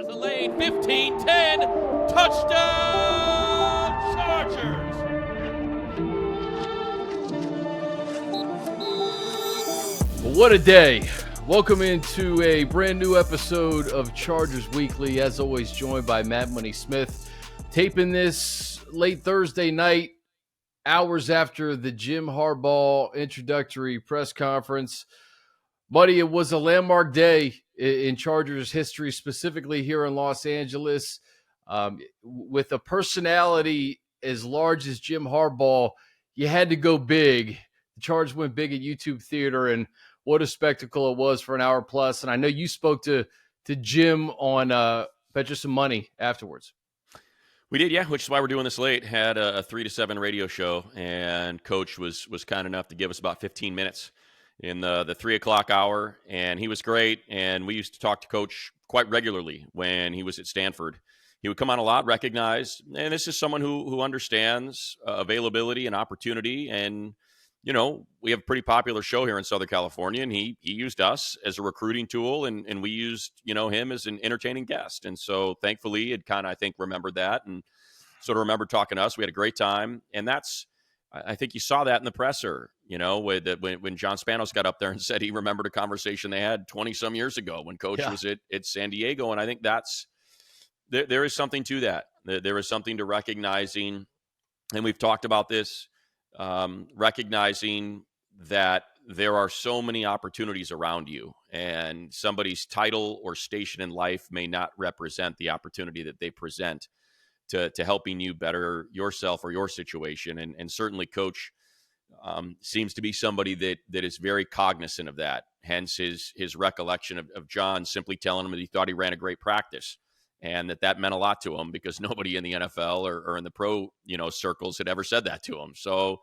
Has a lane, 15-10, touchdown Chargers! What a day. Welcome into a brand new episode of Chargers Weekly. As always, joined by Matt Money Smith. Taping this late Thursday night, hours after the Jim Harbaugh introductory press conference. Buddy, it was a landmark day in Chargers history, specifically here in Los Angeles. With a personality as large as Jim Harbaugh, you had to go big. The Chargers went big at YouTube Theater, and what a spectacle it was for an hour plus. And I know you spoke to Jim on Bet You Some Money afterwards. We did, yeah, which is why we're doing this late. Had a 3 to 7 radio show, and Coach was kind enough to give us about 15 minutes in the 3 o'clock hour, and he was great. And we used to talk to Coach quite regularly when he was at Stanford. He would come on a lot, recognized, and this is someone who understands availability and opportunity. And you know, we have a pretty popular show here in Southern California, and he used us as a recruiting tool, and we used, you know, him as an entertaining guest. And so thankfully it kind of, I think, remembered that and sort of remembered talking to us. We had a great time. And that's, I think you saw that in the presser, you know, when John Spanos got up there and said he remembered a conversation they had 20 some years ago when Coach was at San Diego. And I think that's, there is something to that. There is something to recognizing, and we've talked about this, recognizing that there are so many opportunities around you, and somebody's title or station in life may not represent the opportunity that they present to helping you better yourself or your situation. And certainly Coach seems to be somebody that is very cognizant of that. Hence his recollection of John simply telling him that he thought he ran a great practice, and that meant a lot to him because nobody in the NFL or in the pro, you know, circles had ever said that to him. So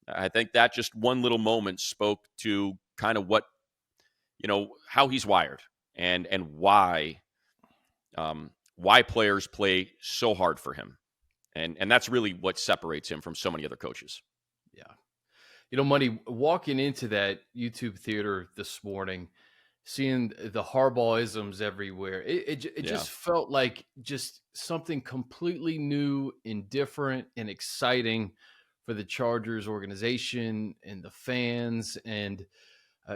I think that just one little moment spoke to kind of what, you know, how he's wired and why players play so hard for him. And that's really what separates him from so many other coaches. Yeah. You know, Money, walking into that YouTube theater this morning, seeing the Harbaugh-isms everywhere, it just felt like just something completely new and different and exciting for the Chargers organization and the fans. And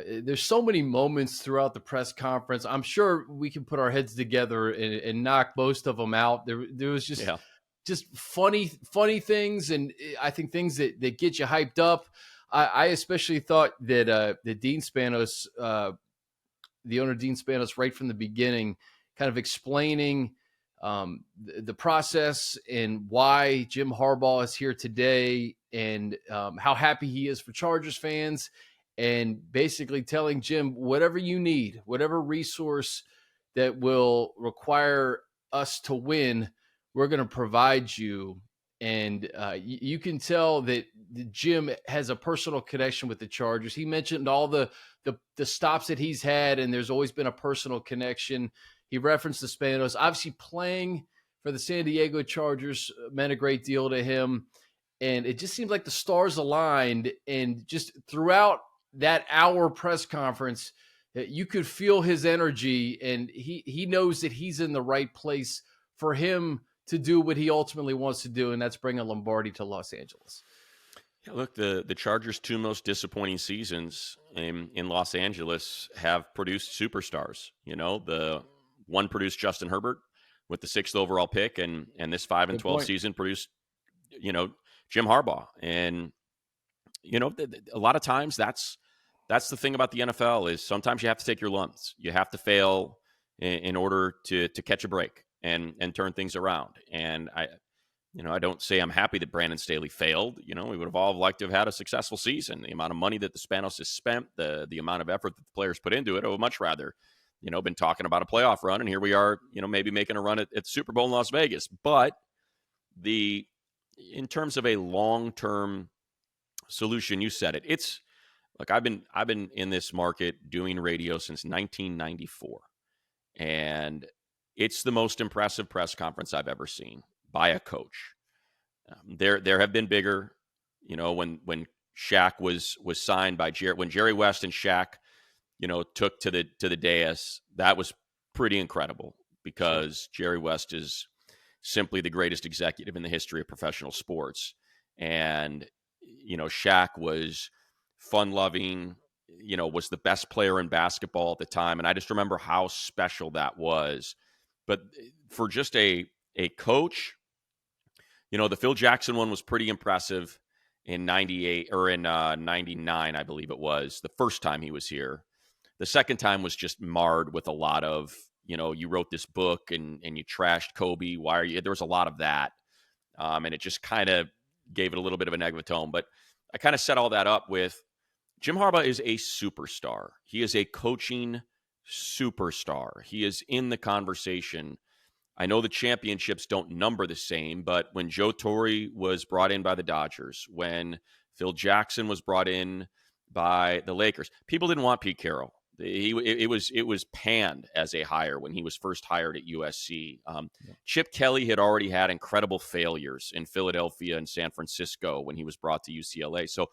there's so many moments throughout the press conference. I'm sure we can put our heads together and knock most of them out. There was just funny things, and I think things that get you hyped up. I especially thought that Dean Spanos, the owner Dean Spanos, right from the beginning, kind of explaining the process and why Jim Harbaugh is here today, and how happy he is for Chargers fans, and basically telling Jim, whatever you need, whatever resource that will require us to win, we're going to provide you. And you can tell that Jim has a personal connection with the Chargers. He mentioned all the stops that he's had, and there's always been a personal connection. He referenced the Spanos. Obviously, playing for the San Diego Chargers meant a great deal to him. And it just seemed like the stars aligned. And just throughout that hour press conference, you could feel his energy, and he knows that he's in the right place for him to do what he ultimately wants to do, and that's bring a Lombardi to Los Angeles. Yeah, look, the Chargers' 2 most disappointing seasons in Los Angeles have produced superstars. You know, the one produced Justin Herbert with the 6th overall pick, and this 5-12 season produced, you know, Jim Harbaugh. And, you know, a lot of times that's the thing about the NFL is sometimes you have to take your lumps. You have to fail in order to catch a break and turn things around. And I don't say I'm happy that Brandon Staley failed. You know, we would have all liked to have had a successful season. The amount of money that the Spanos has spent, the amount of effort that the players put into it, I would much rather, you know, been talking about a playoff run. And here we are, you know, maybe making a run at the Super Bowl in Las Vegas. But in terms of a long-term solution, you said it. It's like I've been in this market doing radio since 1994. And it's the most impressive press conference I've ever seen by a coach. There have been bigger, you know, when Shaq was signed by when Jerry West and Shaq, you know, took to the dais, that was pretty incredible because Jerry West is simply the greatest executive in the history of professional sports. And, Shaq was fun-loving, was the best player in basketball at the time. And I just remember how special that was. But for just a coach, the Phil Jackson one was pretty impressive in 98 or in 99, I believe it was, the first time he was here. The second time was just marred with a lot of, you wrote this book and you trashed Kobe. Why are you? There was a lot of that. And it just kind of gave it a little bit of a negative tone. But I kind of set all that up with Jim Harbaugh is a superstar. He is a coaching superstar. He is in the conversation. I know the championships don't number the same, but when Joe Torre was brought in by the Dodgers, when Phil Jackson was brought in by the Lakers, people didn't want Pete Carroll. It was panned as a hire when he was first hired at USC. Chip Kelly had already had incredible failures in Philadelphia and San Francisco when he was brought to UCLA. So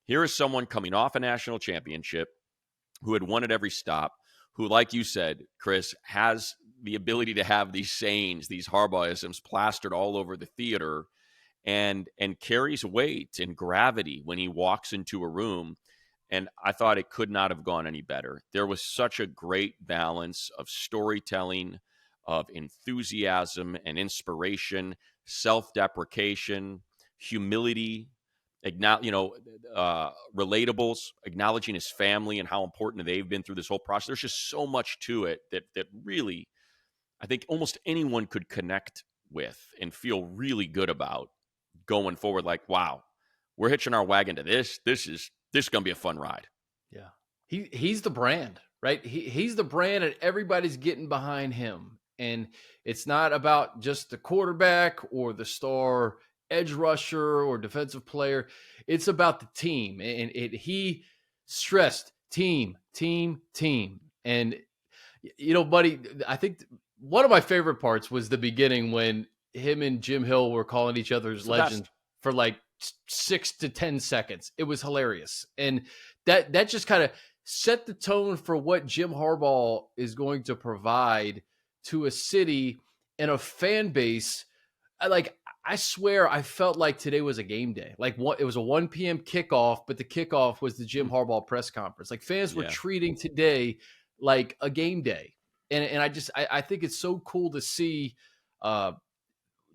here is someone coming off a national championship who had won at every stop, who, like you said, Chris, has the ability to have these sayings, these Harbaughisms plastered all over the theater, and carries weight and gravity when he walks into a room. And I thought it could not have gone any better. There was such a great balance of storytelling, of enthusiasm and inspiration, self-deprecation, humility, relatables, acknowledging his family and how important they've been through this whole process. There's just so much to it that really, I think almost anyone could connect with and feel really good about going forward. Like, wow, we're hitching our wagon to this. This is going to be a fun ride. Yeah. He's the brand, right? He's the brand and everybody's getting behind him. And it's not about just the quarterback or the star edge rusher or defensive player. It's about the team. And he stressed team. And, buddy, I think one of my favorite parts was the beginning when him and Jim Hill were calling each other's legend for like 6 to 10 seconds. It was hilarious. And that just kind of set the tone for what Jim Harbaugh is going to provide to a city and a fan base. I swear I felt like today was a game day. It was a 1 p.m. kickoff, but the kickoff was the Jim Harbaugh press conference. Like fans were treating today like a game day. And I think it's so cool to see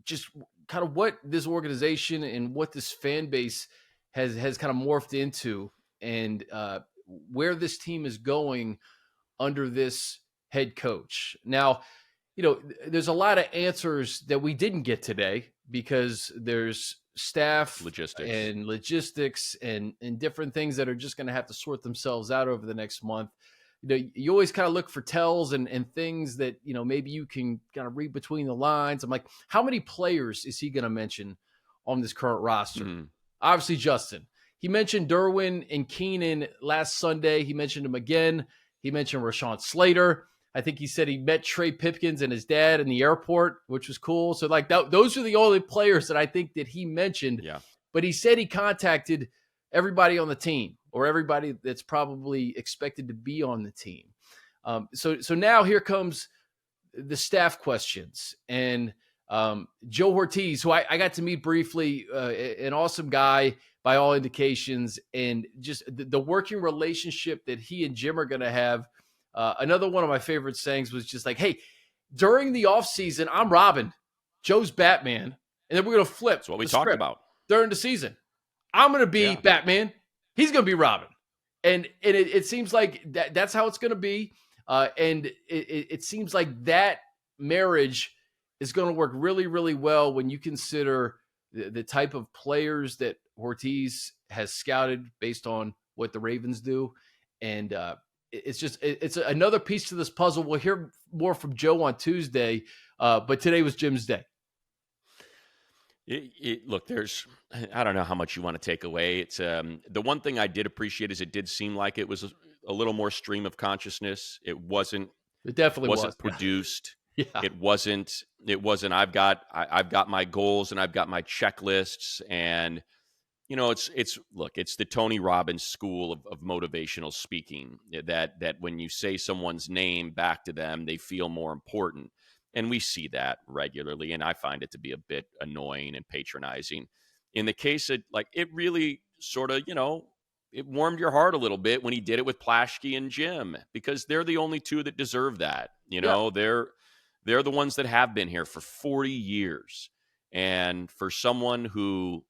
just kind of what this organization and what this fan base has kind of morphed into, and where this team is going under this head coach. Now, there's a lot of answers that we didn't get today because there's staff logistics and different things that are just going to have to sort themselves out over the next month. You always kind of look for tells and things that, maybe you can kind of read between the lines. I'm like, how many players is he going to mention on this current roster? Obviously, Justin. He mentioned Derwin and Keenan last Sunday. He mentioned him again. He mentioned Rashawn Slater. I think he said he met Trey Pipkins and his dad in the airport, which was cool. So, those are the only players that I think that he mentioned. Yeah. But he said he contacted everybody on the team, or everybody that's probably expected to be on the team. So now here comes the staff questions. And Joe Ortiz, who I got to meet briefly, an awesome guy by all indications, and just the working relationship that he and Jim are going to have. Another one of my favorite sayings was just like, hey, during the offseason, I'm Robin, Joe's Batman, and then we're going to flip. That's what we talked about. During the season, I'm going to be Batman. He's going to be Robin. And it seems like that's how it's going to be. And it seems like that marriage is going to work really, really well when you consider the type of players that Ortiz has scouted based on what the Ravens do. And it's another piece to this puzzle. We'll hear more from Joe on Tuesday, but today was Jim's day. Look, I don't know how much you want to take away. It's the one thing I did appreciate is it did seem like it was a little more stream of consciousness. It definitely wasn't produced. Yeah. It wasn't. I've got my goals and I've got my checklists, and it's the Tony Robbins school of motivational speaking, that when you say someone's name back to them, they feel more important. And we see that regularly. And I find it to be a bit annoying and patronizing. In the case of, like, it really sort of, it warmed your heart a little bit when he did it with Plaschke and Jim, because they're the only two that deserve that. Yeah. They're the ones that have been here for 40 years. And for someone who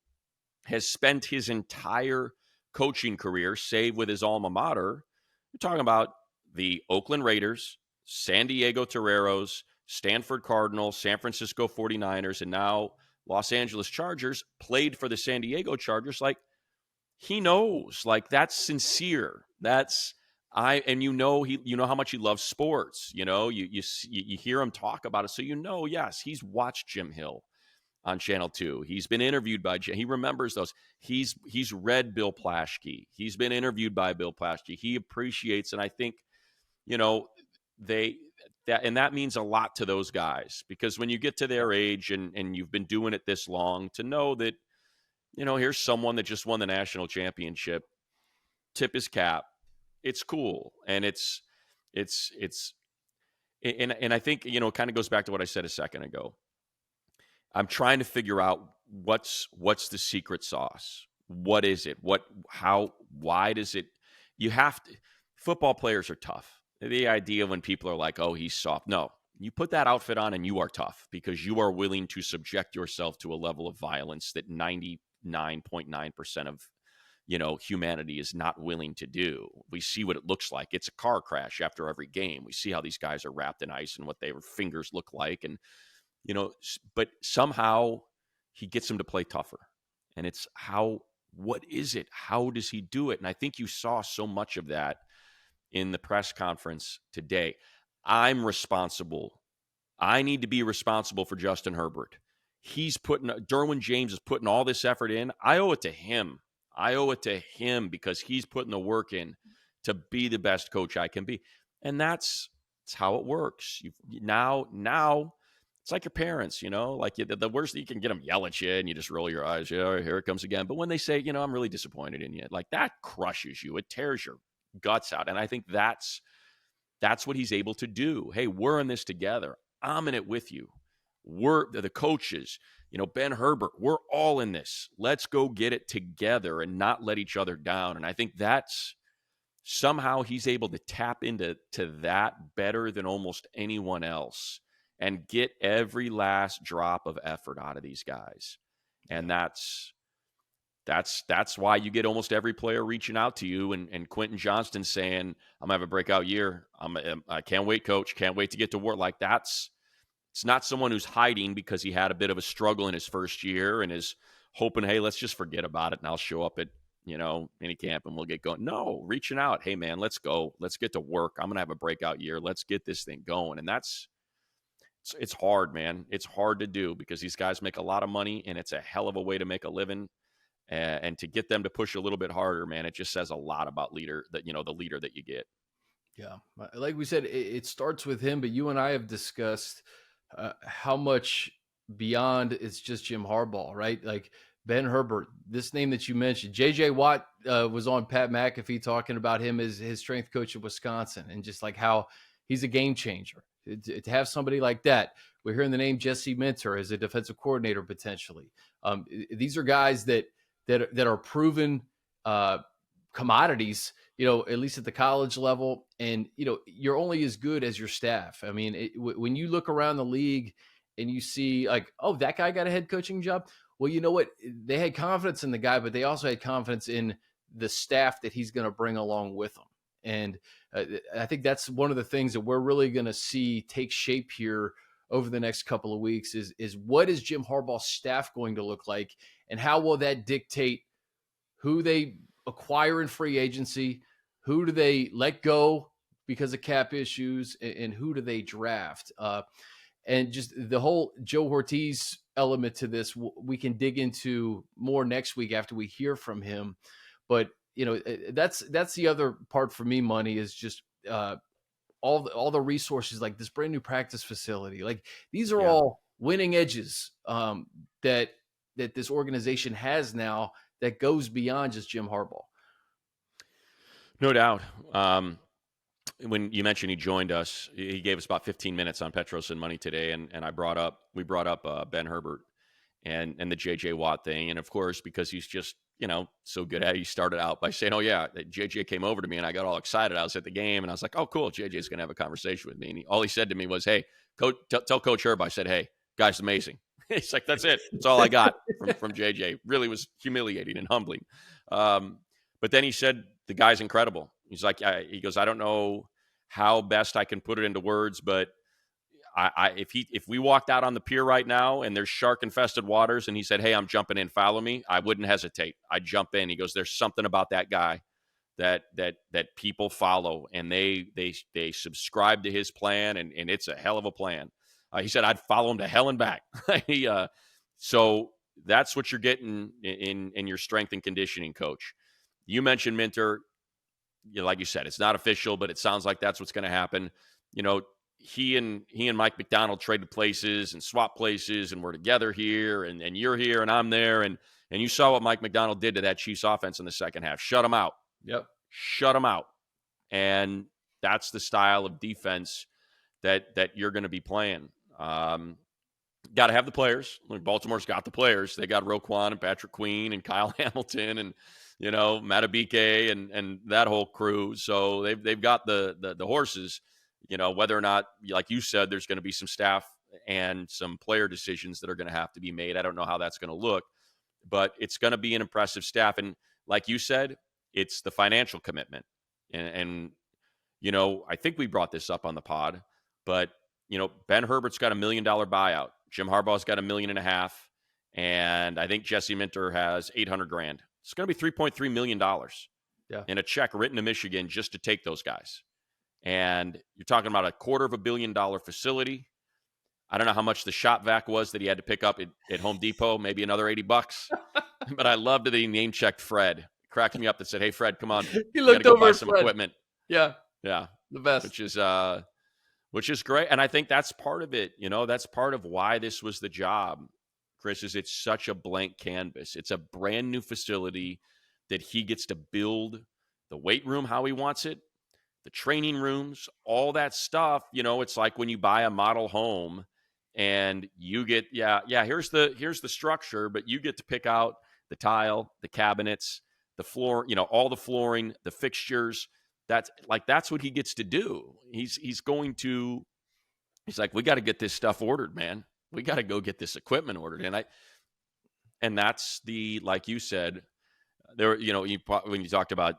has spent his entire coaching career, save with his alma mater, you're talking about the Oakland Raiders, San Diego Toreros, Stanford Cardinals, San Francisco 49ers, and now Los Angeles Chargers, played for the San Diego Chargers. Like, he knows, like, that's sincere. And you know how much he loves sports. You hear him talk about it. So, yes, he's watched Jim Hill on Channel 2. He's been interviewed by Jim. He remembers those. He's read Bill Plaschke. He's been interviewed by Bill Plaschke. He appreciates, and I think, that means a lot to those guys, because when you get to their age and you've been doing it this long, to know that, here's someone that just won the national championship, tip his cap. It's cool. And and I think, it kind of goes back to what I said a second ago. I'm trying to figure out what's the secret sauce. What is it? Why does it? You have to. Football players are tough. The idea when people are like, "Oh, he's soft." No, you put that outfit on and you are tough, because you are willing to subject yourself to a level of violence that 99.9% of humanity is not willing to do. We see what it looks like. It's a car crash after every game. We see how these guys are wrapped in ice and what their fingers look like, and but somehow he gets them to play tougher. And it's what is it? How does he do it? And I think you saw so much of that in the press conference today. I'm responsible. I need to be responsible for Justin Herbert. Derwin James is putting all this effort in. I owe it to him. Because he's putting the work in to be the best coach I can be. And that's how it works. Now it's like your parents, like the worst, you can get them yell at you and you just roll your eyes. Yeah, here it comes again. But when they say, I'm really disappointed in you, like, that crushes you. It tears your guts out. And I think that's what he's able to do. Hey, we're in this together. I'm in it with you. We're the coaches, Ben Herbert, we're all in this. Let's go get it together and not let each other down. And I think that's somehow he's able to tap into that better than almost anyone else, and get every last drop of effort out of these guys. And that's why you get almost every player reaching out to you, and Quentin Johnston saying, I'm gonna have a breakout year. I can't wait, coach. Can't wait to get to work. Like, it's not someone who's hiding because he had a bit of a struggle in his first year and is hoping, hey, let's just forget about it and I'll show up at, mini camp and we'll get going. No, reaching out. Hey, man, let's go. Let's get to work. I'm going to have a breakout year. Let's get this thing going. And it's hard, man. It's hard to do, because these guys make a lot of money and it's a hell of a way to make a living. And to get them to push a little bit harder, man, it just says a lot about the leader that you get. Yeah. Like we said, it starts with him, but you and I have discussed how much beyond it's just Jim Harbaugh, right? Like Ben Herbert, this name that you mentioned, JJ Watt was on Pat McAfee talking about him as his strength coach at Wisconsin, and just like how he's a game changer. To have somebody like that. We're hearing the name Jesse Minter as a defensive coordinator potentially. These are guys that are proven commodities, at least at the college level. And, you're only as good as your staff. I mean, when you look around the league and you see like, oh, that guy got a head coaching job. Well, you know what? They had confidence in the guy, but they also had confidence in the staff that he's going to bring along with them. And I think that's one of the things that we're really going to see take shape here over the next couple of weeks is what is Jim Harbaugh's staff going to look like, and how will that dictate who they acquire in free agency, who do they let go because of cap issues, and who do they draft? And just the whole Joe Ortiz element to this, we can dig into more next week after we hear from him. But that's the other part for me, Money, is just all the resources, like this brand new practice facility. Like, these are all winning edges that this organization has now that goes beyond just Jim Harbaugh. No doubt. When you mentioned he joined us, he gave us about 15 minutes on Petros and Money today, and we brought up Ben Herbert and the JJ Watt thing, and of course because he's just so good at it, he started out by saying, "Oh yeah, JJ came over to me," and I got all excited. I was at the game, and I was like, "Oh cool, JJ's gonna have a conversation with me." And all he said to me was, "Hey, Coach, tell Coach Herb I said, hey, guy's amazing." He's like, "That's it. That's all I got from JJ." Really was humiliating and humbling. But then he said, "The guy's incredible." He's like, he goes, "I don't know how best I can put it into words, but if we walked out on the pier right now and there's shark infested waters and he said, 'Hey, I'm jumping in, follow me,' I wouldn't hesitate. I'd jump in." He goes, "There's something about that guy that people follow, and they subscribe to his plan, and it's a hell of a plan." He said, "I'd follow him to hell and back." So that's what you're getting in your strength and conditioning coach. You mentioned Minter. Like you said, it's not official, but it sounds like that's what's going to happen. He and Mike McDonald traded places and swapped places, and we're together here, and you're here, and I'm there, and you saw what Mike McDonald did to that Chiefs offense in the second half. Shut them out. Yep. Shut them out. And that's the style of defense that you're going to be playing. Got to have the players. Baltimore's got the players. They got Roquan and Patrick Queen and Kyle Hamilton and Matabike and that whole crew. So they've got the horses. Whether or not, like you said, there's going to be some staff and some player decisions that are going to have to be made. I don't know how that's going to look, but it's going to be an impressive staff. And like you said, it's the financial commitment. And I think we brought this up on the pod, but Ben Herbert's got $1 million buyout. Jim Harbaugh's got $1.5 million. And I think Jesse Minter has $800,000. It's going to be $3.3 million in a check written to Michigan just to take those guys. And you're talking about a $250 million facility. I don't know how much the shop vac was that he had to pick up at Home Depot, maybe another $80. But I loved that he name checked Fred. It cracked me up that said, "Hey, Fred, come on. He looked over buy at some Fred. equipment." Yeah. Yeah. The best. Which is great. And I think that's part of it. That's part of why this was the job, Chris, is it's such a blank canvas. It's a brand new facility that he gets to build the weight room how he wants it, the training rooms, all that stuff. It's like when you buy a model home and you get, here's the structure, but you get to pick out the tile, the cabinets, the floor, all the flooring, the fixtures. That's what he gets to do. He's like, "We got to get this stuff ordered, man. We got to go get this equipment ordered." And that's like you said, there, when you talked about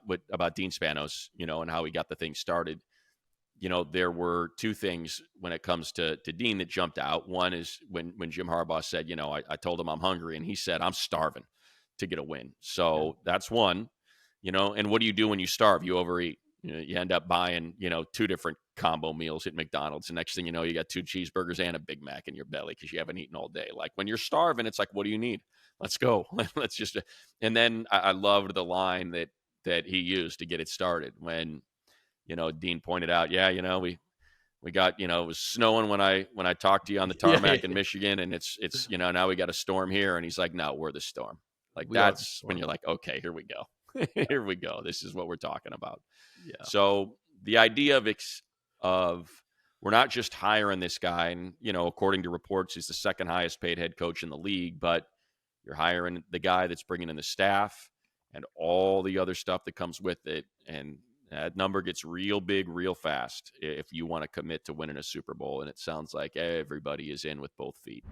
Dean Spanos, and how he got the thing started, there were two things when it comes to Dean that jumped out. One is when Jim Harbaugh said, I told him I'm hungry, and he said, "I'm starving to get a win." So that's one, and what do you do when you starve? You overeat. You end up buying, 2 different combo meals at McDonald's. And next thing you know, you got 2 cheeseburgers and a Big Mac in your belly because you haven't eaten all day. Like when you're starving, it's like, what do you need? Let's go. Let's just. And then I loved the line that he used to get it started when, Dean pointed out, we got, it was snowing when I talked to you on the tarmac in Michigan, and it's now we got a storm here. And he's like, "No, we're the storm." Like that's when you're like, okay, here we go. Here we go. This is what we're talking about. Yeah. So the idea of we're not just hiring this guy, and according to reports, he's the second highest paid head coach in the league, but you're hiring the guy that's bringing in the staff and all the other stuff that comes with it, and that number gets real big, real fast if you want to commit to winning a Super Bowl. And it sounds like everybody is in with both feet.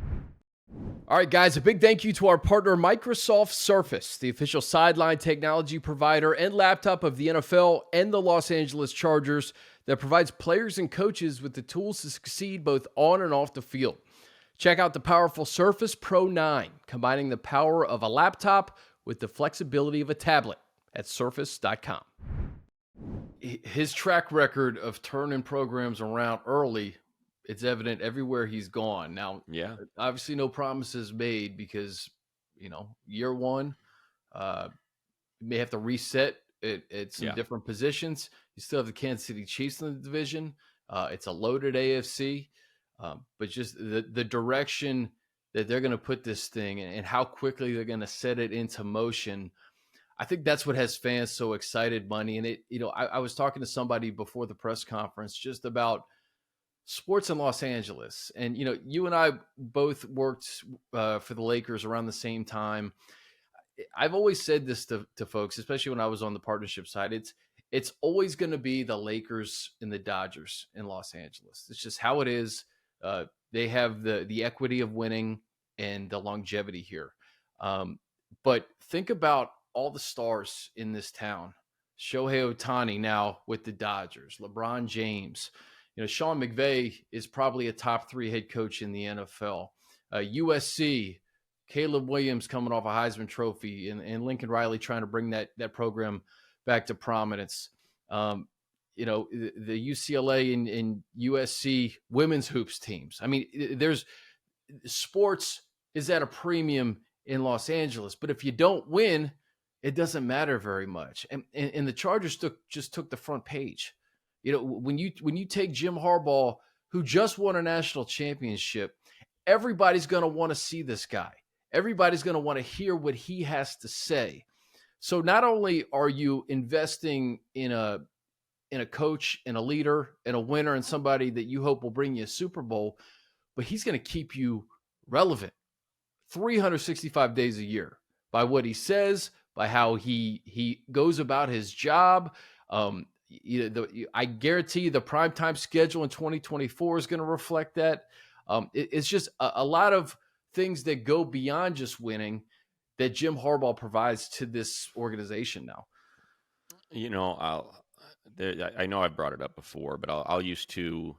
All right, guys, a big thank you to our partner, Microsoft Surface, the official sideline technology provider and laptop of the NFL and the Los Angeles Chargers, that provides players and coaches with the tools to succeed both on and off the field. Check out the powerful Surface Pro 9, combining the power of a laptop with the flexibility of a tablet at surface.com. His track record of turning programs around early, it's evident everywhere he's gone. Now, obviously no promises made because, year one, you may have to reset at some different positions. You still have the Kansas City Chiefs in the division. It's a loaded AFC, but just the direction that they're going to put this thing and how quickly they're going to set it into motion. I think that's what has fans so excited, Money. And I was talking to somebody before the press conference just about sports in Los Angeles. And, you and I both worked for the Lakers around the same time. I've always said this to folks, especially when I was on the partnership side. It's always going to be the Lakers and the Dodgers in Los Angeles. It's just how it is. They have the equity of winning and the longevity here. But think about all the stars in this town. Shohei Ohtani now with the Dodgers, LeBron James. Sean McVay is probably a top 3 head coach in the NFL. USC, Caleb Williams coming off a Heisman Trophy, and Lincoln Riley trying to bring that program back to prominence. The UCLA and USC women's hoops teams. I mean, there's sports is at a premium in Los Angeles, but if you don't win, it doesn't matter very much. And the Chargers just took the front page. When you take Jim Harbaugh, who just won a national championship, everybody's going to want to see this guy. Everybody's going to want to hear what he has to say. So not only are you investing in a coach and a leader and a winner and somebody that you hope will bring you a Super Bowl, but he's going to keep you relevant 365 days a year by what he says, by how he goes about his job. I guarantee you the primetime schedule in 2024 is going to reflect that. It's just a lot of things that go beyond just winning that Jim Harbaugh provides to this organization now. I know I've brought it up before, but I'll use two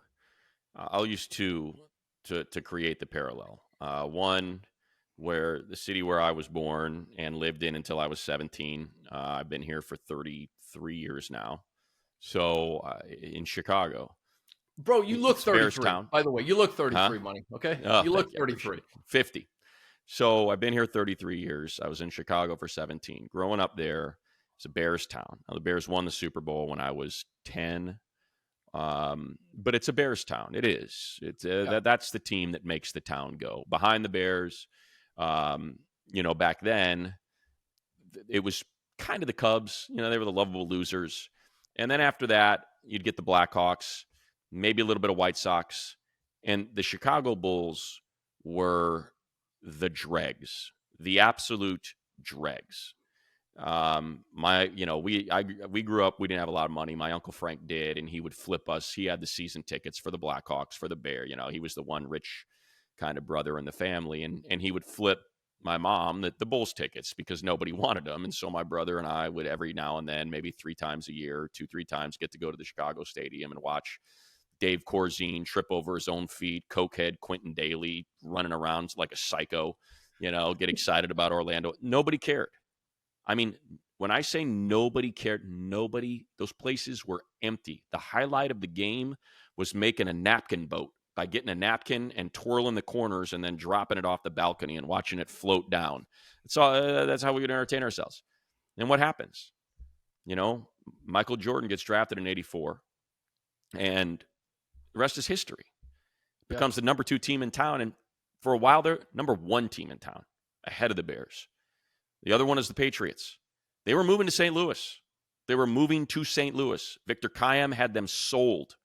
to create the parallel. One, where the city where I was born and lived in until I was 17. I've been here for 33 years now. So in Chicago. Bro, you look 33. By the way, you look 33, huh? Money. Okay, you look 33. 50. So I've been here 33 years. I was in Chicago for 17. Growing up there, it's a Bears town. Now, the Bears won the Super Bowl when I was 10. But it's a Bears town. It is. That's the team that makes the town go. Behind the Bears, back then, it was kind of the Cubs. They were the lovable losers. And then after that, you'd get the Blackhawks, maybe a little bit of White Sox. And the Chicago Bulls were the dregs, the absolute dregs. We grew up, we didn't have a lot of money. My Uncle Frank did, and he would flip us. He had the season tickets for the Blackhawks, for the Bear. He was the one rich kind of brother in the family, and he would flip my mom the Bulls tickets because nobody wanted them. And so my brother and I would every now and then, maybe 3 times a year, 2-3 times, get to go to the Chicago Stadium and watch Dave Corzine trip over his own feet, cokehead Quentin Daly running around like a psycho, get excited about Orlando. Nobody cared. I mean, when I say nobody cared, those places were empty. The highlight of the game was making a napkin boat by getting a napkin and twirling the corners and then dropping it off the balcony and watching it float down. So that's how we would entertain ourselves. And what happens? Michael Jordan gets drafted in 84, and the rest is history. Becomes the number 2 team in town, and for a while they're number 1 team in town, ahead of the Bears. The other one is the Patriots. They were moving to St. Louis. Victor Kiam had them sold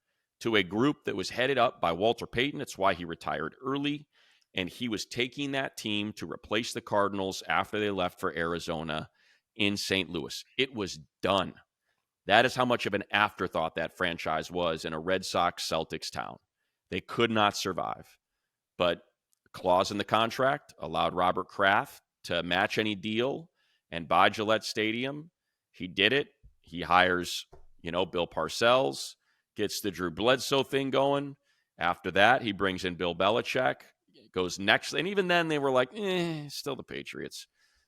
to a group that was headed up by Walter Payton. It's why he retired early. And he was taking that team to replace the Cardinals after they left for Arizona in St. Louis. It was done. That is how much of an afterthought that franchise was in a Red Sox Celtics town. They could not survive. But a clause in the contract allowed Robert Kraft to match any deal and buy Gillette Stadium. He did it. He hires, Bill Parcells, gets the Drew Bledsoe thing going. After that, he brings in Bill Belichick, goes next. And even then they were like, still the Patriots,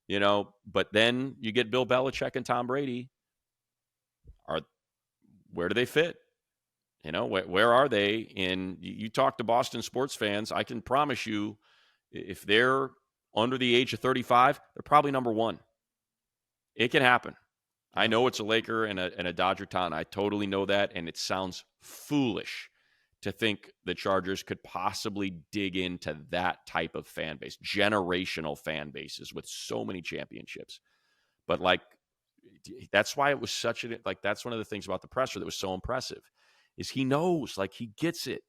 but then you get Bill Belichick and Tom Brady. Where do they fit? Where are they you talk to Boston sports fans, I can promise you, if they're under the age of 35, they're probably number 1. It can happen. I know it's a Laker and a Dodger town. I totally know that, and it sounds foolish to think the Chargers could possibly dig into that type of fan base, generational fan bases with so many championships. But like, that's why it was such a, like, that's one of the things about the presser that was so impressive is he knows, like, he gets it.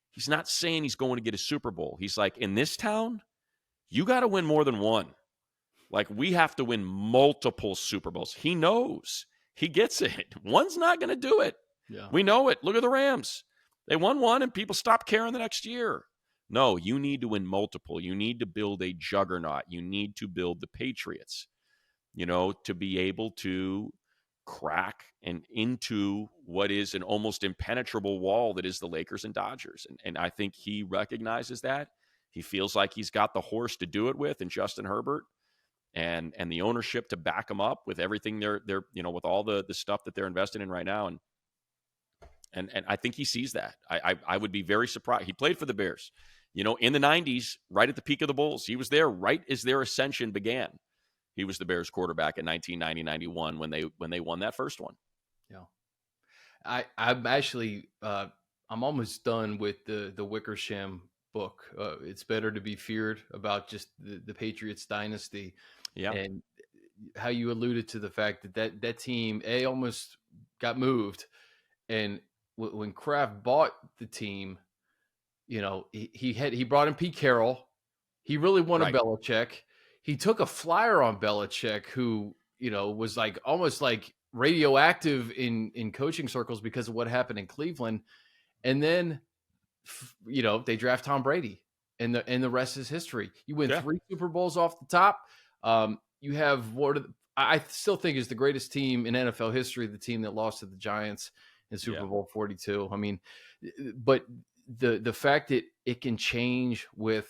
He's not saying he's going to get a Super Bowl. He's like, in this town, you got to win more than one. Like, we have to win multiple Super Bowls. He knows. He gets it. One's not going to do it. Yeah. We know it. Look at the Rams. They won one and people stopped caring the next year. No, you need to win multiple. You need to build a juggernaut. You need to build the Patriots, to be able to crack and into what is an almost impenetrable wall that is the Lakers and Dodgers. And I think he recognizes that. He feels like he's got the horse to do it with in Justin Herbert and the ownership to back him up with everything they're with all the stuff that they're invested in right now. And I think he sees that. I would be very surprised. He played for the Bears, in the 90s, right at the peak of the Bulls. He was there right as their ascension began. He was the Bears quarterback in 1990-91 when they won that first one. Yeah. I'm actually I'm almost done with the Wickersham book. It's Better to Be Feared, about just the Patriots dynasty. Yeah. And how you alluded to the fact that team almost got moved. And when Kraft bought the team, he brought in Pete Carroll. He really wanted Belichick. He took a flyer on Belichick, who, was like almost like radioactive in coaching circles because of what happened in Cleveland. And then, they draft Tom Brady, and the rest is history. You win 3 Super Bowls off the top. You have I still think is the greatest team in NFL history, the team that lost to the Giants in Super Bowl 42. I mean, but the fact that it can change with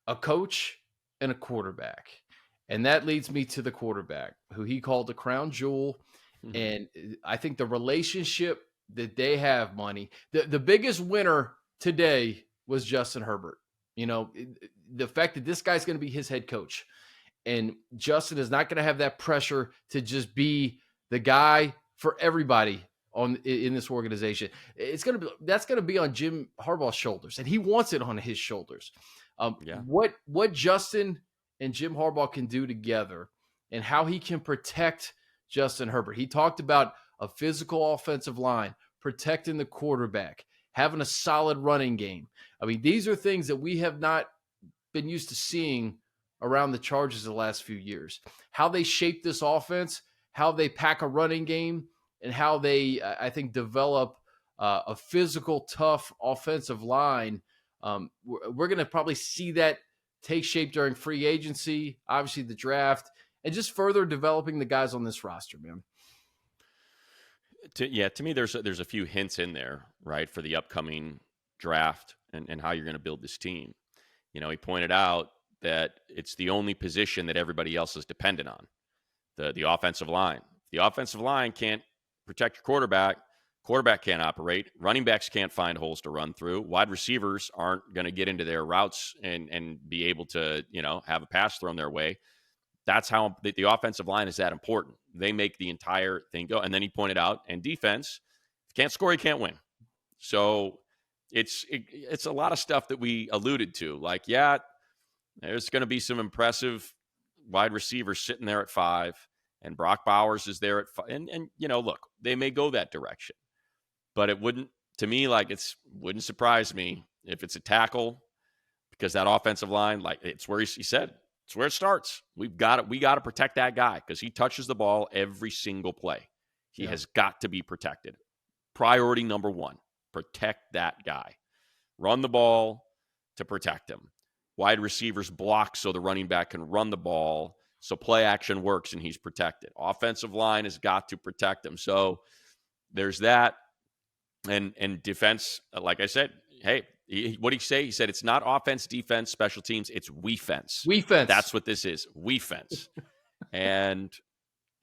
a coach and a quarterback. And that leads me to the quarterback, who he called the crown jewel. Mm-hmm. And I think the relationship that they have, the biggest winner today was Justin Herbert. The fact that this guy's going to be his head coach, and Justin is not going to have that pressure to just be the guy for everybody in this organization. That's going to be on Jim Harbaugh's shoulders, and he wants it on his shoulders. What Justin and Jim Harbaugh can do together, and how he can protect Justin Herbert. He talked about a physical offensive line, protecting the quarterback, having a solid running game. I mean, these are things that we have not been used to seeing around the Chargers the last few years. How they shape this offense, how they pack a running game, and how they, I think, develop a physical, tough offensive line. We're going to probably see that take shape during free agency, obviously the draft, and just further developing the guys on this roster, man. To me, there's a few hints in there, right, for the upcoming draft and how you're going to build this team. He pointed out that it's the only position that everybody else is dependent on, the offensive line. The offensive line can't protect your quarterback. Quarterback can't operate. Running backs can't find holes to run through. Wide receivers aren't going to get into their routes and be able to, have a pass thrown their way. That's how the offensive line is that important. They make the entire thing go. And then he pointed out, and defense, if you can't score, you can't win. So it's a lot of stuff that we alluded to. Like, there's going to be some impressive wide receivers sitting there at 5, and Brock Bowers is there at 5. And look, they may go that direction. But it wouldn't surprise me if it's a tackle, because that offensive line, like, it's where he said, it's where it starts. We got to protect that guy, because he touches the ball every single play. He has got to be protected. Priority number 1, protect that guy. Run the ball to protect him. Wide receivers block so the running back can run the ball, so play action works and he's protected. Offensive line has got to protect him. So there's that. And defense, like I said, hey, what did he say? He said it's not offense, defense, special teams. It's we-fence. We-fence. That's what this is. We-fence. and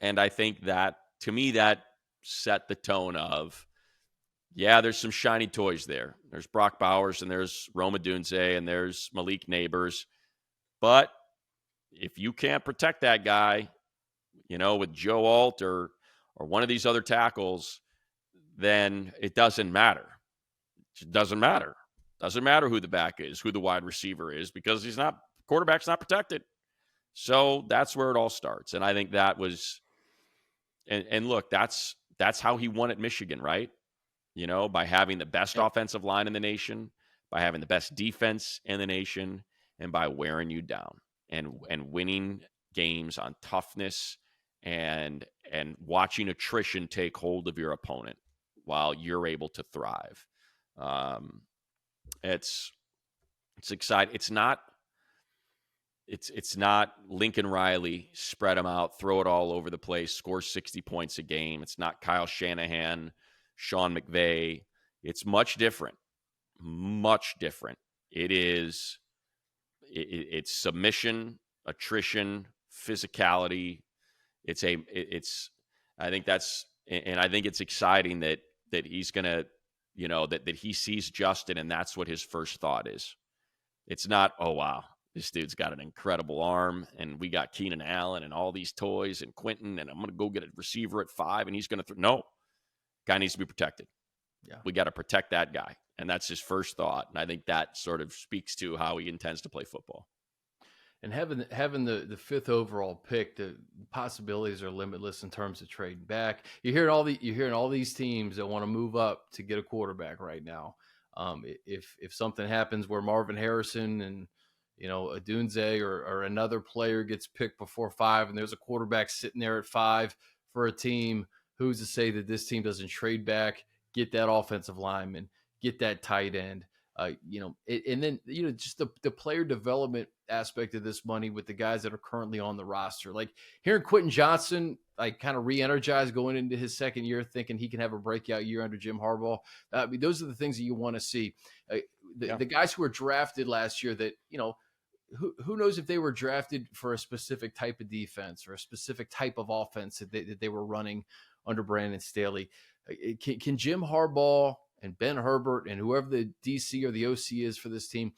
I think that, to me, that set the tone of, there's some shiny toys there. There's Brock Bowers, and there's Rome Odunze, and there's Malik Neighbors. But if you can't protect that guy, with Joe Alt or one of these other tackles, then it doesn't matter. It doesn't matter. Doesn't matter who the back is, who the wide receiver is, because quarterback's not protected. So that's where it all starts. And I think that was, and look, that's how he won at Michigan, right? By having the best offensive line in the nation, by having the best defense in the nation, and by wearing you down and winning games on toughness and watching attrition take hold of your opponent while you're able to thrive. It's exciting. It's not Lincoln Riley, spread them out, throw it all over the place, score 60 points a game. It's not Kyle Shanahan, Sean McVay. It's much different. Much different. It's submission, attrition, physicality. I think it's exciting that he's going to, that he sees Justin and that's what his first thought is. It's not, oh, wow, this dude's got an incredible arm and we got Keenan Allen and all these toys and Quentin and I'm going to go get a receiver at 5 and he's going to no. Guy needs to be protected. Yeah. We got to protect that guy. And that's his first thought. And I think that sort of speaks to how he intends to play football. And having the 5th overall pick, the possibilities are limitless in terms of trading back. You're hearing all these teams that want to move up to get a quarterback right now. If something happens where Marvin Harrison and Adunze or another player gets picked before 5, and there's a quarterback sitting there at 5 for a team, who's to say that this team doesn't trade back, get that offensive lineman, get that tight end, and then just the player development aspect of this money with the guys that are currently on the roster. Like hearing Quentin Johnson kind of re-energized going into his second year, thinking he can have a breakout year under Jim Harbaugh. Those are the things that you want to see. The guys who were drafted last year that who knows if they were drafted for a specific type of defense or a specific type of offense that they were running under Brandon Staley. Can Jim Harbaugh and Ben Herbert and whoever the DC or the OC is for this team,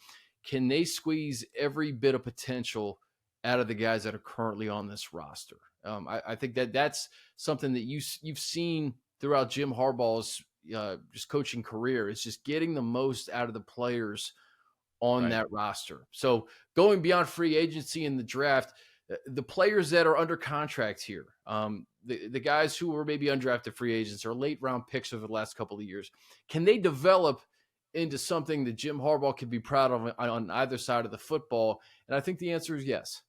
can they squeeze every bit of potential out of the guys that are currently on this roster? I think that's something that you've seen throughout Jim Harbaugh's just coaching career, is just getting the most out of the players on that roster. So going beyond free agency and the draft, the players that are under contract here, the guys who were maybe undrafted free agents or late round picks over the last couple of years, can they develop into something that Jim Harbaugh can be proud of on either side of the football? And I think the answer is yes.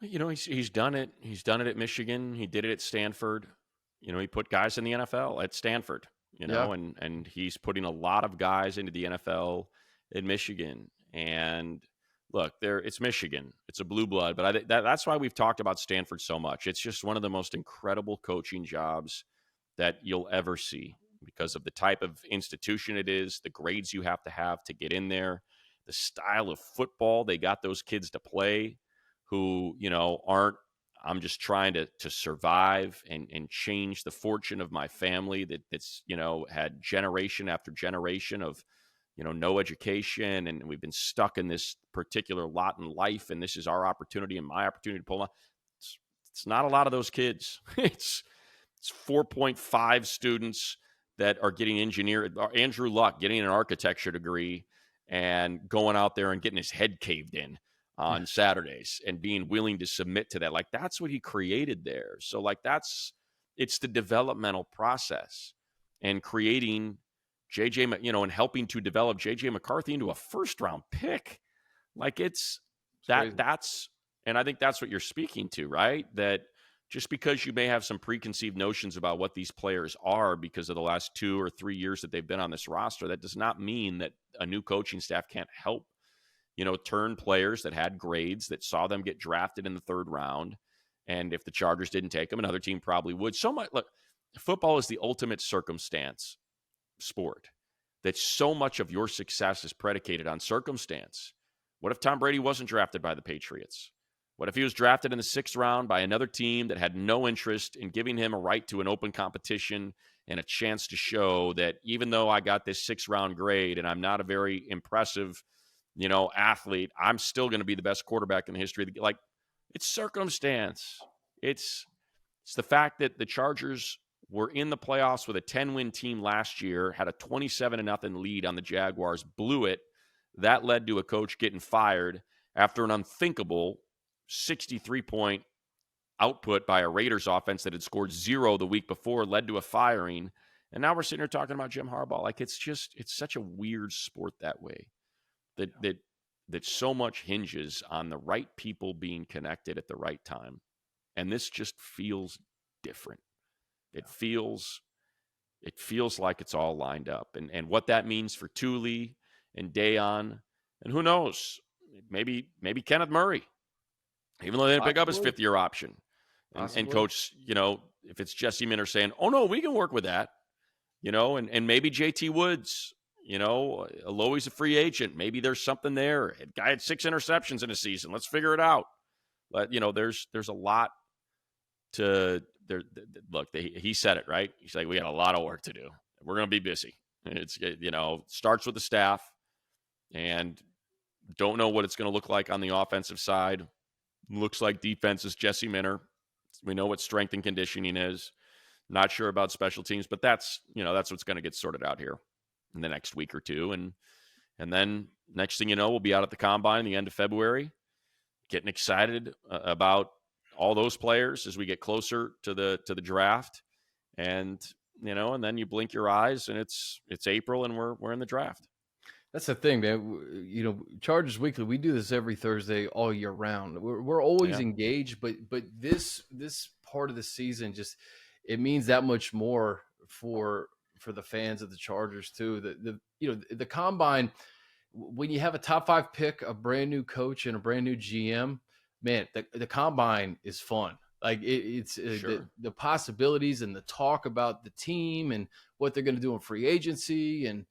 He's done it. He's done it at Michigan. He did it at Stanford. He put guys in the NFL at Stanford, and he's putting a lot of guys into the NFL in Michigan. And look, it's Michigan. It's a blue blood, but that's why we've talked about Stanford so much. It's just one of the most incredible coaching jobs that you'll ever see because of the type of institution it is, the grades you have to get in there, the style of football they got those kids to play who, aren't, I'm just trying to survive and change the fortune of my family that's, had generation after generation of, no education, and we've been stuck in this particular lot in life, and this is our opportunity and my opportunity to pull on. It's not a lot of those kids. It's 4.5 students that are getting engineered. Andrew Luck getting an architecture degree and going out there and getting his head caved in on Saturdays and being willing to submit to that. Like, that's what he created there. So it's the developmental process and creating JJ, and helping to develop JJ McCarthy into a first round pick. Like that's, and I think that's what you're speaking to, right? That just because you may have some preconceived notions about what these players are because of the last 2 or 3 years that they've been on this roster, that does not mean that a new coaching staff can't help, turn players that had grades that saw them get drafted in the 3rd round. And if the Chargers didn't take them, another team probably would. Look, football is the ultimate circumstance sport, that so much of your success is predicated on circumstance. What if Tom Brady wasn't drafted by the Patriots? What if he was drafted in the 6th round by another team that had no interest in giving him a right to an open competition and a chance to show that even though I got this 6th round grade and I'm not a very impressive, athlete, I'm still going to be the best quarterback in the history of the, it's circumstance. It's the fact that the Chargers were in the playoffs with a 10-win team last year, had a 27-0 lead on the Jaguars, blew it. That led to a coach getting fired after an unthinkable 63-point output by a Raiders offense that had scored 0 the week before, led to a firing. And now we're sitting here talking about Jim Harbaugh. Like, it's such a weird sport that way, that so much hinges on the right people being connected at the right time. And this just feels different. It feels like it's all lined up. And what that means for Thule and Dayon, and who knows, maybe Kenneth Murray, even though they didn't pick up his 5th-year option. And coach, if it's Jesse Minter saying, oh, no, we can work with that, and maybe JT Woods, Aloe's a free agent. Maybe there's something there. A guy had 6 interceptions in a season. Let's figure it out. But, there's a lot to there. Look, he said it, right? He's like, we got a lot of work to do. We're going to be busy. It's, starts with the staff, and don't know what it's going to look like on the offensive side. Looks like defense is Jesse Minter. We know what strength and conditioning is. Not sure about special teams, but that's what's going to get sorted out here in the next week or two. And then next thing you know, we'll be out at the Combine the end of February, getting excited about all those players as we get closer to the draft. And, and then you blink your eyes and it's April and we're in the draft. That's the thing, man. Chargers Weekly, we do this every Thursday all year round. We're always engaged, but this part of the season it means that much more for the fans of the Chargers too. The Combine, when you have a top 5 pick, a brand new coach, and a brand new GM, man, the Combine is fun. Like it's sure. the possibilities and the talk about the team and what they're going to do in free agency and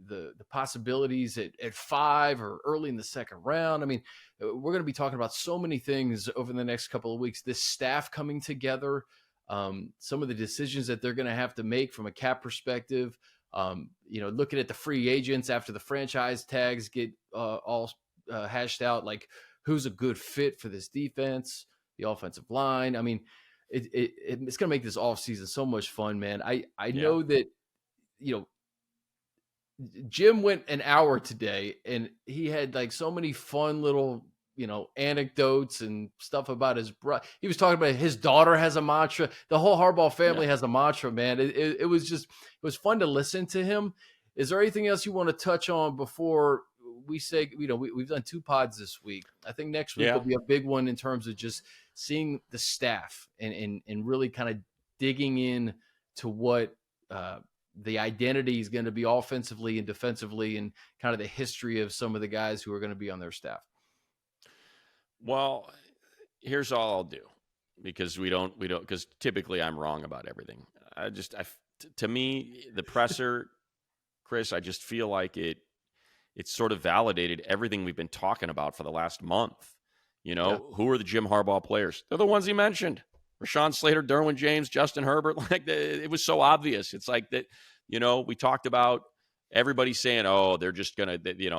the possibilities at 5 or early in the second round. I mean, we're going to be talking about so many things over the next couple of weeks. This staff coming together, some of the decisions that they're going to have to make from a cap perspective. Looking at the free agents after the franchise tags get all hashed out, like who's a good fit for this defense, the offensive line. I mean, it's going to make this offseason so much fun, man. I know that, Jim went an hour today and he had like so many fun little, anecdotes and stuff about his brother. He was talking about his daughter has a mantra. The whole Harbaugh family has a mantra, man. It was fun to listen to him. Is there anything else you want to touch on before we say, we've done 2 pods this week. I think next week will be a big one in terms of just seeing the staff and really kind of digging in to what, the identity is going to be offensively and defensively and kind of the history of some of the guys who are going to be on their staff. Well, here's all I'll do because because typically I'm wrong about everything. To me, the presser, Chris, I just feel like it sort of validated everything we've been talking about for the last month. Who are the Jim Harbaugh players? They're the ones he mentioned. Rashawn Slater, Derwin James, Justin Herbert. It was so obvious. It's like that, we talked about everybody saying, oh, they're just going to,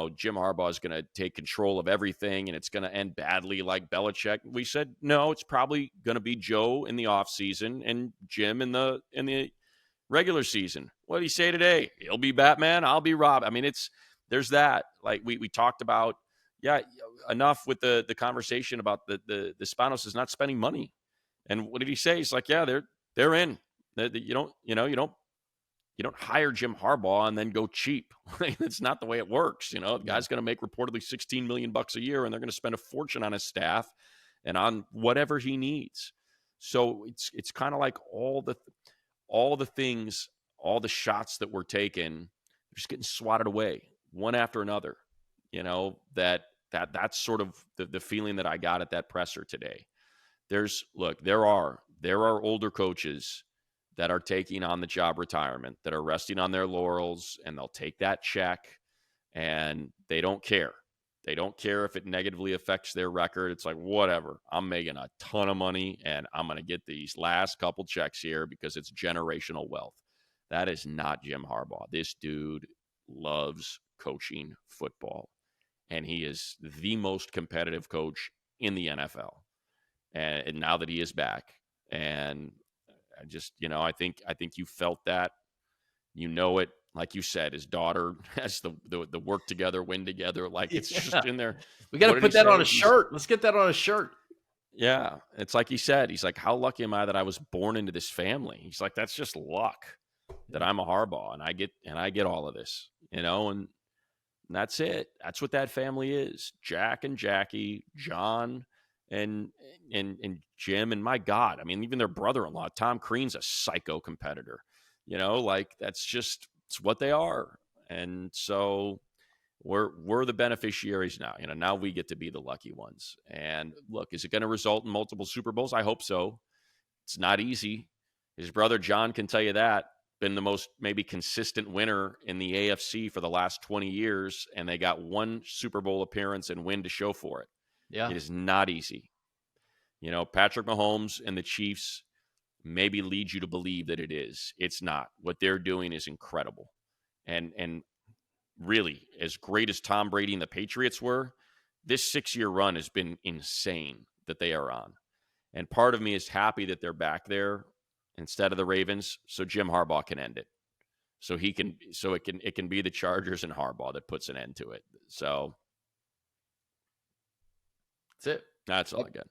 Jim Harbaugh is going to take control of everything and it's going to end badly like Belichick. We said, no, it's probably going to be Joe in the offseason and Jim in the regular season. What did he say today? He'll be Batman. I'll be Rob. I mean, there's that. Like we talked about, enough with the conversation about the Spanos is not spending money. And what did he say? He's like, yeah, they're in. You don't hire Jim Harbaugh and then go cheap. That's not the way it works. The guy's going to make reportedly $16 million a year, and they're going to spend a fortune on his staff and on whatever he needs. So it's kind of like all the things, all the shots that were taken, they're just getting swatted away one after another. That's sort of the feeling that I got at that presser today. There are older coaches that are taking on the job retirement, that are resting on their laurels, and they'll take that check and they don't care. They don't care if it negatively affects their record. It's like, whatever, I'm making a ton of money and I'm going to get these last couple checks here because it's generational wealth. That is not Jim Harbaugh. This dude loves coaching football, and he is the most competitive coach in the NFL. And now that he is back, and I just, I think you felt that, it, like you said, his daughter has the work together, win together. Like it's just in there. We got What to did he put that on say? a shirt. Let's get that on a shirt. Yeah. It's like he said, he's like, how lucky am I that I was born into this family? He's like, that's just luck that I'm a Harbaugh and I get all of this, and that's it. That's what that family is. Jack and Jackie, John and Jim, and my God, I mean, even their brother-in-law, Tom Crean's a psycho competitor. Like it's what they are. And so we're the beneficiaries now. Now we get to be the lucky ones. And look, is it going to result in multiple Super Bowls? I hope so. It's not easy. His brother John can tell you that. Been the most maybe consistent winner in the AFC for the last 20 years, and they got one Super Bowl appearance and win to show for it. Yeah. It is not easy. Patrick Mahomes and the Chiefs maybe lead you to believe that it is. It's not. What they're doing is incredible. And really, as great as Tom Brady and the Patriots were, this 6-year run has been insane that they are on. And part of me is happy that they're back there instead of the Ravens, so Jim Harbaugh can end it. So it can be the Chargers and Harbaugh that puts an end to it. So that's it. That's all I got.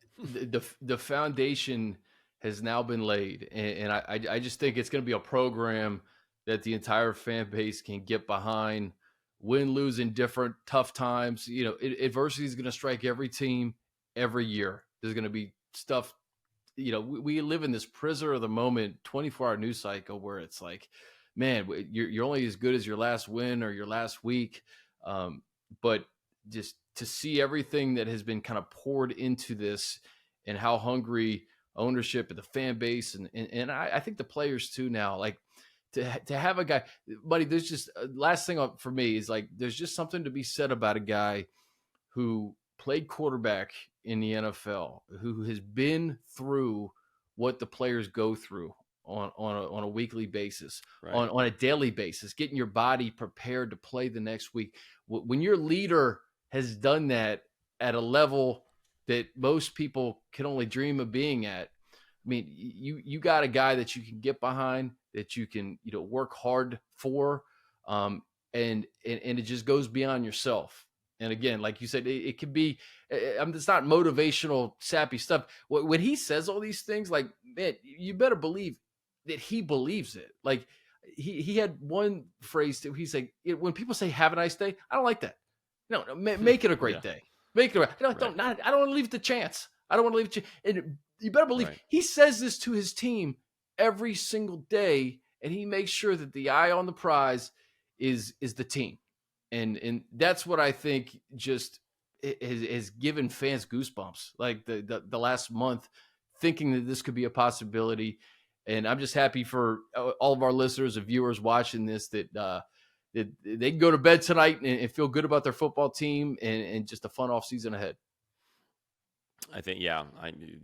The foundation has now been laid, and I just think it's going to be a program that the entire fan base can get behind. Win, lose, indifferent, tough times. Adversity is going to strike every team every year. There's going to be stuff. We live in this prisoner of the moment 24-hour news cycle where it's like, man, you're only as good as your last win or your last week. But just to see everything that has been kind of poured into this and how hungry ownership and the fan base and I think the players too now, like to have a guy, buddy, there's just last thing for me is like, there's just something to be said about a guy who played quarterback in the NFL, who has been through what the players go through on a weekly basis, right, on a daily basis, getting your body prepared to play the next week. When your leader has done that at a level that most people can only dream of being at, I mean, you got a guy that you can get behind, that you can work hard for, and it just goes beyond yourself. And again, like you said, it could be, it's not motivational, sappy stuff. When he says all these things, like, man, you better believe that he believes it. Like he had one phrase that he's like, when people say "have a nice day," I don't like that. No, make it a great day. Make it. I don't want to leave it to chance. I don't want to leave it to, and you better believe he says this to his team every single day, and he makes sure that the eye on the prize is the team. And that's what I think just has given fans goosebumps, like the last month, thinking that this could be a possibility. And I'm just happy for all of our listeners and viewers watching this that they can go to bed tonight and feel good about their football team and just a fun off season ahead. I think,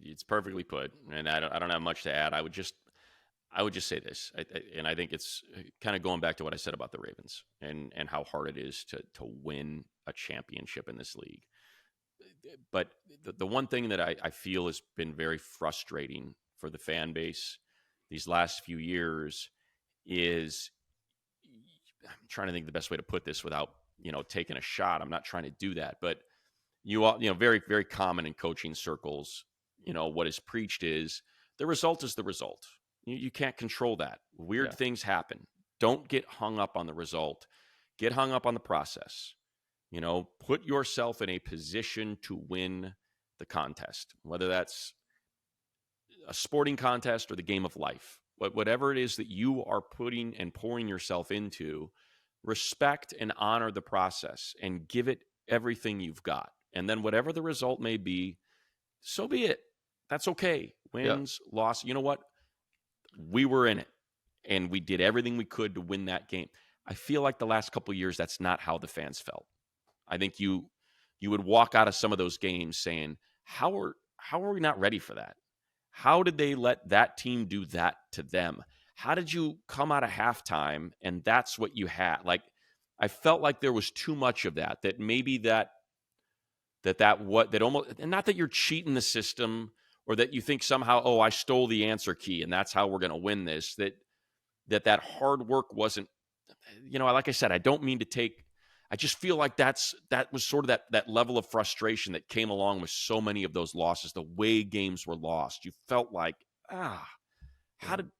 it's perfectly put, and I don't have much to add. I would just say this, and I think it's kind of going back to what I said about the Ravens and how hard it is to win a championship in this league. But the one thing that I feel has been very frustrating for the fan base these last few years is, I'm trying to think the best way to put this without taking a shot. I'm not trying to do that, but very, very common in coaching circles. What is preached is the result is the result. You can't control that. Weird things happen. Don't get hung up on the result. Get hung up on the process. Put yourself in a position to win the contest, whether that's a sporting contest or the game of life. Whatever it is that you are putting and pouring yourself into, respect and honor the process and give it everything you've got. And then whatever the result may be, so be it. That's okay. Wins, loss. You know what? We were in it, and we did everything we could to win that game. I feel like the last couple of years, that's not how the fans felt. I think you would walk out of some of those games saying, how are we not ready for that? How did they let that team do that to them? How did you come out of halftime and that's what you had? Like, I felt like there was too much of that maybe that almost, and not that you're cheating the system or that you think somehow, oh, I stole the answer key and that's how we're going to win this, that hard work wasn't, like I said, I don't mean to take, I just feel like that was sort of that level of frustration that came along with so many of those losses, the way games were lost. You felt like, how did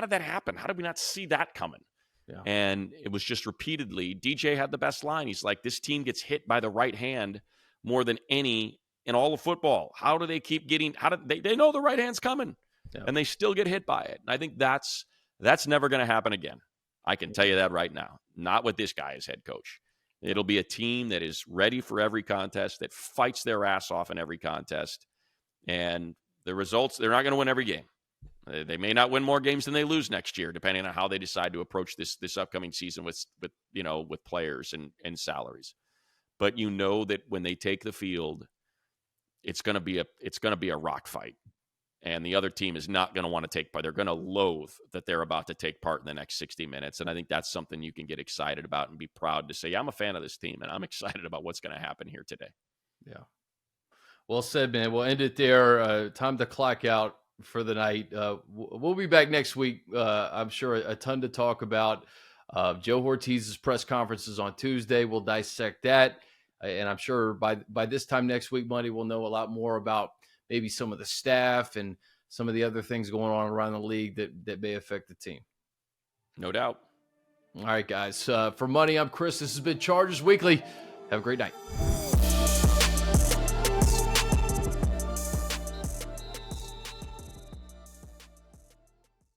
that happen? How did we not see that coming? Yeah. And it was just repeatedly, DJ had the best line. He's like, this team gets hit by the right hand more than any in all of football. How do they keep getting, they know the right hand's coming and they still get hit by it. And I think that's never going to happen again. I can tell you that right now. Not with this guy as head coach. It'll be a team that is ready for every contest, that fights their ass off in every contest. And the results, they're not going to win every game. They may not win more games than they lose next year, depending on how they decide to approach this upcoming season with players and salaries. But that when they take the field, it's going to be a rock fight, and the other team is not going to want to take part. They're going to loathe that they're about to take part in the next 60 minutes, and I think that's something you can get excited about and be proud to say, I'm a fan of this team, and I'm excited about what's going to happen here today. Yeah, well said, man. We'll end it there. Time to clock out for the night. We'll be back next week. I'm sure a ton to talk about. Joe Ortiz's press conferences on Tuesday. We'll dissect that. And I'm sure by this time next week, Monday, we'll know a lot more about maybe some of the staff and some of the other things going on around the league that may affect the team. No doubt. All right, guys. For Money, I'm Chris. This has been Chargers Weekly. Have a great night.